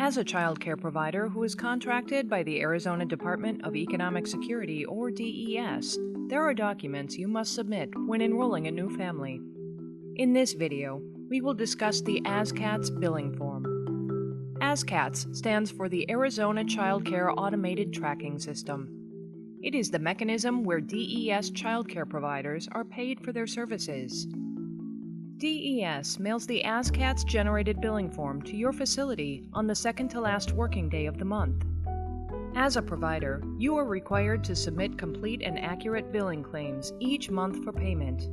As a child care provider who is contracted by the Arizona Department of Economic Security, or DES, there are documents you must submit when enrolling a new family. In this video, we will discuss the AzCCATS billing form. AzCCATS stands for the Arizona Child Care Automated Tracking System. It is the mechanism where DES child care providers are paid for their services. DES mails the AzCCATS generated billing form to your facility on the second to last working day of the month. As a provider, you are required to submit complete and accurate billing claims each month for payment.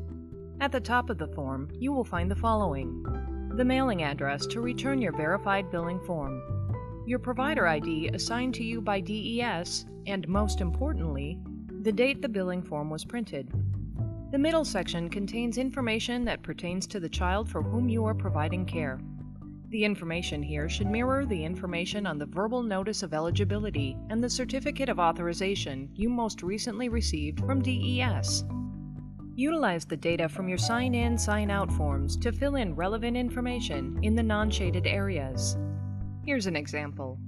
At the top of the form, you will find the following: the mailing address to return your verified billing form, your provider ID assigned to you by DES, and most importantly, the date the billing form was printed. The middle section contains information that pertains to the child for whom you are providing care. The information here should mirror the information on the verbal notice of eligibility and the certificate of authorization you most recently received from DES. Utilize the data from your sign-in, sign-out forms to fill in relevant information in the non-shaded areas. Here's an example.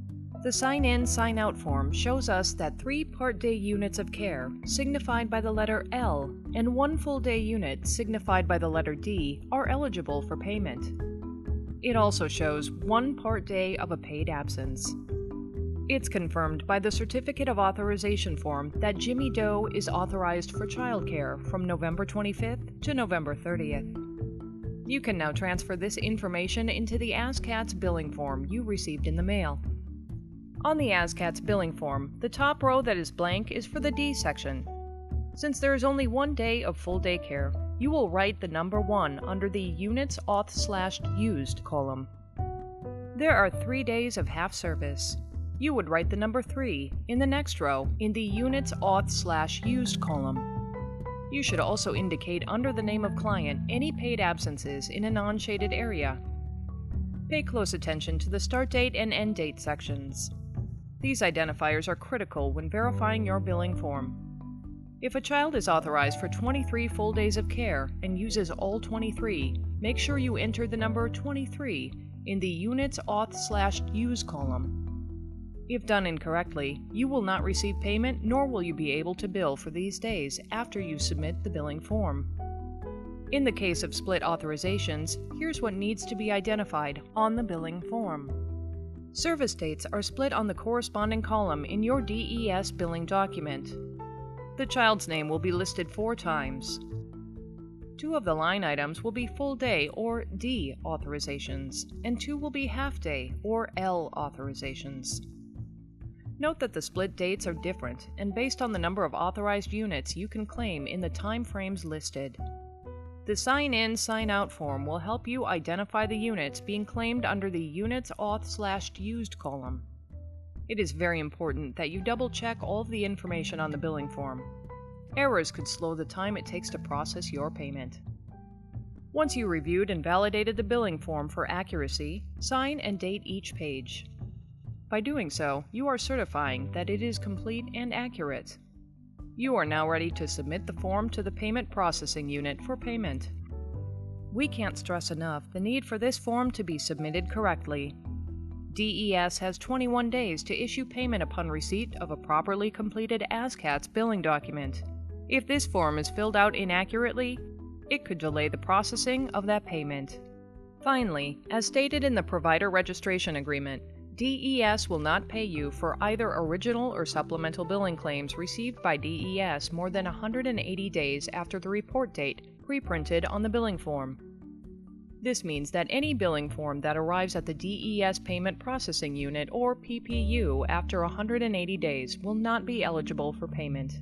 The sign-in, sign-out form shows us that 3 part-day units of care, signified by the letter L, and 1 full-day unit, signified by the letter D, are eligible for payment. It also shows 1 part-day of a paid absence. It's confirmed by the Certificate of Authorization form that Jimmy Doe is authorized for childcare from November 25th to November 30th. You can now transfer this information into the AzCCATS billing form you received in the mail. On the AzCCATS billing form, the top row that is blank is for the D section. Since there is only 1 day of full day care, you will write the number 1 under the Units Auth/Used column. There are 3 days of half service. You would write the number 3 in the next row in the Units Auth/Used column. You should also indicate under the name of client any paid absences in a non-shaded area. Pay close attention to the start date and end date sections. These identifiers are critical when verifying your billing form. If a child is authorized for 23 full days of care and uses all 23, make sure you enter the number 23 in the Units Auth/Use column. If done incorrectly, you will not receive payment, nor will you be able to bill for these days after you submit the billing form. In the case of split authorizations, here's what needs to be identified on the billing form. Service dates are split on the corresponding column in your DES billing document. The child's name will be listed 4 times. 2 of the line items will be full day or D authorizations, and 2 will be half day or L authorizations. Note that the split dates are different, and based on the number of authorized units you can claim in the time frames listed. The sign-in, sign-out form will help you identify the units being claimed under the Units Auth/Used column. It is very important that you double-check all of the information on the billing form. Errors could slow the time it takes to process your payment. Once you reviewed and validated the billing form for accuracy, sign and date each page. By doing so, you are certifying that it is complete and accurate. You are now ready to submit the form to the payment processing unit for payment. We can't stress enough the need for this form to be submitted correctly. DES has 21 days to issue payment upon receipt of a properly completed AzCCATS billing document. If this form is filled out inaccurately, it could delay the processing of that payment. Finally, as stated in the Provider Registration Agreement, DES will not pay you for either original or supplemental billing claims received by DES more than 180 days after the report date pre-printed on the billing form. This means that any billing form that arrives at the DES Payment Processing Unit or PPU after 180 days will not be eligible for payment.